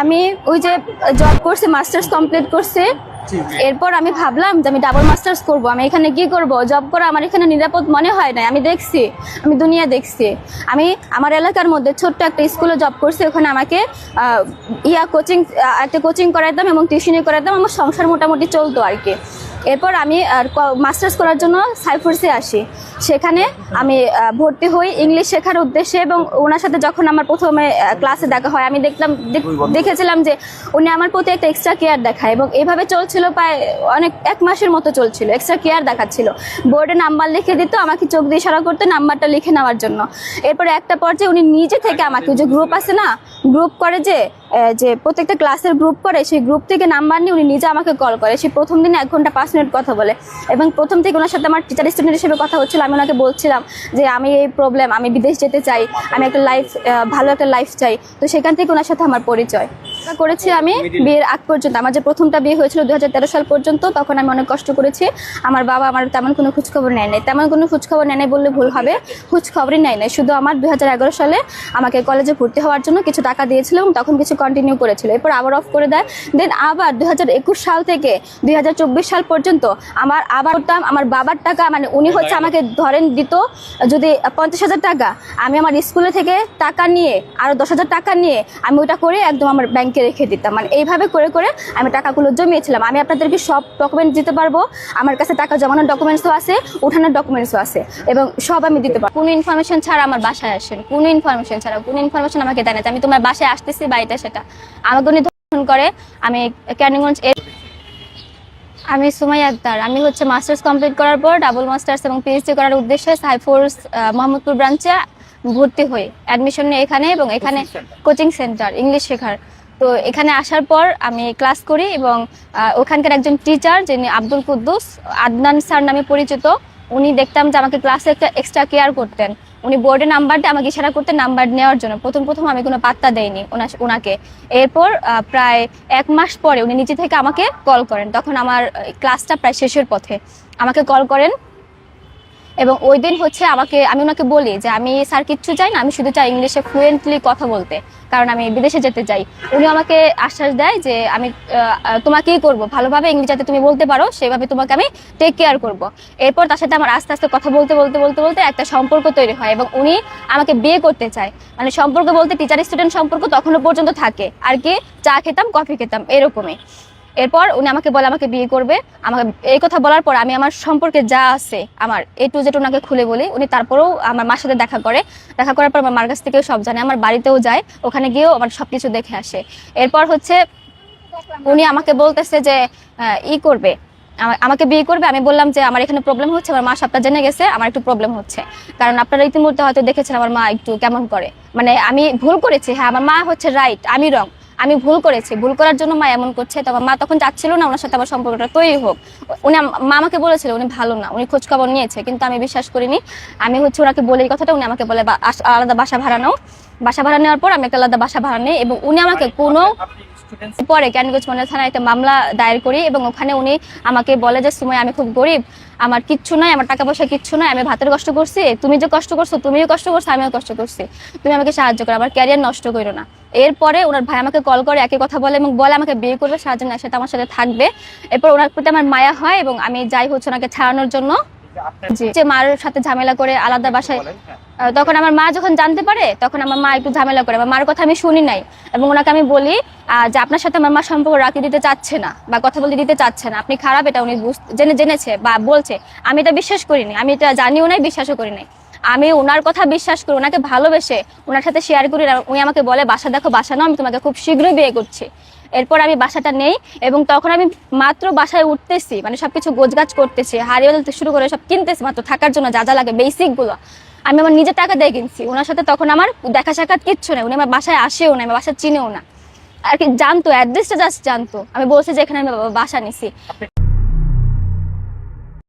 আমি ওই যে জব করছি, মাস্টার্স কমপ্লিট করছি, এরপর আমি ভাবলাম যে আমি ডাবল মাস্টার্স করব। আমি এখানে কি করব? জব করা আমার এখানে নিরাপদ মনে হয় না। আমি দেখছি, আমি দুনিয়া দেখছি। আমি আমার এলাকার মধ্যে ছোট্ট একটা স্কুলে জব করছি। ওখানে আমাকে একটা কোচিং করাইতাম এবং টিউশনি করাইতাম। আমার সংসার মোটামুটি চলতো আর কি। এরপর আমি মাস্টার্স করার জন্য সাইফোর্সে আসি। সেখানে আমি ভর্তি হই ইংলিশ শেখার উদ্দেশ্যে, এবং ওনার সাথে যখন আমার প্রথমে ক্লাসে দেখা হয়, আমি দেখেছিলাম যে উনি আমার প্রতি একটা এক্সট্রা কেয়ার দেখায়, এবং এইভাবে চলছিল প্রায় এক মাসের মতো চলছিল। এক্সট্রা কেয়ার দেখাচ্ছিল, বোর্ডে নাম্বার লিখে দিত, আমাকে চোখ দিয়ে ইশারা করতে নাম্বারটা লিখে নেওয়ার জন্য। এরপরে একটা পর্যায়ে উনি নিজে থেকে আমাকে, যে গ্রুপ আছে না, গ্রুপ করে যে প্রত্যেকটা ক্লাসের গ্রুপ করে, সেই গ্রুপ থেকে নাম্বার নিয়ে উনি নিজে আমাকে কল করে। সেই প্রথম দিনে 1 ঘন্টা 5 মিনিট কথা বলে, এবং প্রথম থেকে ওনার সাথে আমার টিচার স্টুডেন্ট হিসেবে কথা হচ্ছিল। আমি ওনাকে বলছিলাম যে আমি এই প্রবলেম, আমি বিদেশ যেতে চাই, আমি একটা ভালো একটা লাইফ চাই। তো সেখান থেকে ওনার সাথে আমার পরিচয় করেছি। আমি বিয়ের আগ পর্যন্ত, আমার যে প্রথমটা বিয়ে হয়েছিল 2013 সাল পর্যন্ত, তখন আমি অনেক কষ্ট করেছি। আমার বাবা আমার তেমন কোনো খোঁজখবর নেয় নাই, বললে ভুল হবে, খোঁজখবরই নেয় নাই। শুধু আমার 2011 সালে আমাকে কলেজে ভর্তি হওয়ার জন্য কিছু টাকা দিয়েছিল, এবং তখন কিছু কন্টিনিউ করেছিল। এরপর আবার অফ করে দেয়। দেন আবার 2021 সাল থেকে 2024 সাল পর্যন্ত আবার আমার বাবার টাকা, মানে উনি হচ্ছে আমাকে ধরেন দিত যদি 50,000 টাকা, আমি আমার স্কুলে থেকে টাকা নিয়ে আরো 10,000 টাকা নিয়ে আমি ওইটা করে একদম আমার ব্যাংকে রেখে দিতাম। মানে এইভাবে করে করে আমি টাকাগুলো জমিয়েছিলাম। আমি আপনাদেরকে সব ডকুমেন্ট দিতে পারবো। আমার কাছে টাকা জমানোর ডকুমেন্টসও আছে, উঠানোর ডকুমেন্টসও আছে, এবং সব আমি দিতে পারবো। কোনো ইনফরমেশন ছাড়া আমার বাসায় আসেন, কোনো ইনফরমেশন আমাকে দেয় না। আমি তোমার বাসায় আসতেছি বাড়িতে, সেটা আমাকে উনি ধর্ষণ করে। আমি ক্যানিগঞ্জ, আমি সুমাইয়া আক্তার। আমি হচ্ছে মাস্টার্স কমপ্লিট করার পর ডাবল মাস্টার্স এবং পিএইচডি করার উদ্দেশ্যে সাইফোর্স মোহাম্মদপুর ব্রাঞ্চে ভর্তি হই, অ্যাডমিশন নিয়ে এখানে, এবং এখানে কোচিং সেন্টার ইংলিশ শেখার। তো এখানে আসার পর আমি ক্লাস করি, এবং ওখানকার একজন টিচার, যিনি আব্দুল কুদ্দুস আদনান স্যার নামে পরিচিত, উনি দেখতাম যে আমাকে ক্লাসে একটা এক্সট্রা কেয়ার করতেন। উনি বোর্ডে নাম্বার দিয়ে আমাকে ইশারা করতেন নাম্বার নেওয়ার জন্য। প্রথম আমি কোনো পাত্তা দেইনি ওনাকে। এরপর প্রায় 1 মাস পরে উনি নিচে থেকে আমাকে কল করেন। তখন আমার ক্লাসটা প্রায় শেষের পথে, আমাকে কল করেন, এবং ওই দিন হচ্ছে আমি ওনাকে বলি যে আমি স্যার কিচ্ছু চাই না, আমি শুধু চাই ইংলিশে ফ্লুয়েন্টলি কথা বলতে, কারণ আমি বিদেশে যেতে চাই। উনি আমাকে আশ্বাস দেয় যে আমি তোমাকেই করব, ভালোভাবে ইংলিশ যাতে তুমি বলতে পারো সেভাবে তোমাকে আমি টেক কেয়ার করব। এরপর তার সাথে আমার আস্তে আস্তে কথা বলতে একটা সম্পর্ক তৈরি হয়, এবং উনি আমাকে বিয়ে করতে চায়। মানে সম্পর্ক বলতে টিচার স্টুডেন্ট সম্পর্ক তখনও পর্যন্ত থাকে আর কি, চা খেতাম, কফি খেতাম, এরকমই। এরপর উনি আমাকে বলে আমাকে বিয়ে করবে। আমাকে এই কথা বলার পর আমি আমার সম্পর্কে যা আছে আমার A to Z ওনাকে খুলে বলি। উনি তারপরেও আমার মার সাথে দেখা করার পর আমার মার কাছ থেকেও সব জানে, আমার বাড়িতেও যায়, ওখানে গিয়েও আমার সবকিছু দেখে আসে। এরপর হচ্ছে উনি আমাকে বলতেছে যে করবে, আমাকে বিয়ে করবে। আমি বললাম যে আমার এখানে প্রবলেম হচ্ছে, আমার মা সবটা জেনে গেছে, আমার একটু প্রবলেম হচ্ছে, কারণ আপনারা ইতিমধ্যে হয়তো দেখেছেন আমার মা একটু কেমন করে, মানে আমি ভুল করেছি। হ্যাঁ, আমার মা হচ্ছে রাইট, আমি রং, আমি ভুল করেছি, ভুল করার জন্য মা এমন করছে। তো আমার মা তখন চাচ্ছিল না ওনার সাথে আমার সম্পর্কটা তৈরি হোক। মা আমাকে বলেছিল উনি ভালো না, উনি খোঁজ খবর নিয়েছে, কিন্তু আমি বিশ্বাস করিনি। আমি হচ্ছে ওনাকে বলে এই কথাটা, উনি আমাকে বলে আলাদা বাসা ভাড়া নাও। বাসা ভাড়া নেওয়ার পর আমি একটা আলাদা বাসা ভাড়া নেই, এবং উনি আমাকে পরে ক্যানিগঞ্জ মডেল থানায় একটা মামলা দায়ের করি, এবং ওখানে উনি আমাকে বলে যে সুমাইয়া, আমি খুব গরিব, আমার কিচ্ছু নাই, আমার টাকা পয়সা কিচ্ছু নাই, আমি ভাতের কষ্ট করছি, তুমি যে কষ্ট করছো, তুমিও কষ্ট করছো, আমিও কষ্ট করছি, তুমি আমাকে সাহায্য করো, আমার ক্যারিয়ার নষ্ট করো না। এরপরে ওনার ভাই আমাকে কল করে একই কথা বলে, এবং বলে আমাকে বিয়ে করবে, সাহায্য না সাথে আমার সাথে থাকবে। এরপর ওনার প্রতি আমার মায়া হয়, এবং আমি যাই হচ্ছে ওনাকে ছাড়ানোর জন্য, যে মার সাথে ঝামেলা করে আলাদা বাসায়। তখন আমার মা যখন জানতে পারে, তখন আমার মা একটু ঝামেলা করে। আমার মার কথা আমি শুনি নাই, এবং ওনাকে আমি বলি যে আপনার সাথে আমার মা সম্পর্ক রাখতে দিতে চাচ্ছে না, বা কথা বলতে দিতে চাচ্ছে না, আপনি খারাপ, এটা উনি জেনেছে বা বলছে। আমি এটা বিশ্বাস করিনি, আমি এটা জানিও নাই, বিশ্বাসও করি নাই। আমি ওনার কথা বিশ্বাস করি, ওনাকে ভালোবেসে ওনার সাথে শেয়ার করি। উনি আমাকে বলে বাসা দেখো, বাসা নাও, আমি তোমাকে খুব শীঘ্রই বিয়ে করছি। এরপর আমি বাসাটা নেই, এবং তখন আমি মাত্র বাসায় উঠতেছি, মানে সবকিছু গোছগাছ করতেছি, হারিয়ে বলতে শুরু করে সব কিনতেছি, মাত্র থাকার জন্য যা যা লাগে বেসিক গুলো আমি আমার নিজের টাকা দিয়ে কিনছি। ওনার সাথে তখন আমার দেখা সাক্ষাৎ কিচ্ছু নেই, উনি আমার বাসায় আসেও না, আমার বাসা চিনেও না আর কি, জানতো অ্যাড্রেসটা জাস্ট জানতো। আমি বলছি যে এখানে আমি বাসা নিছি।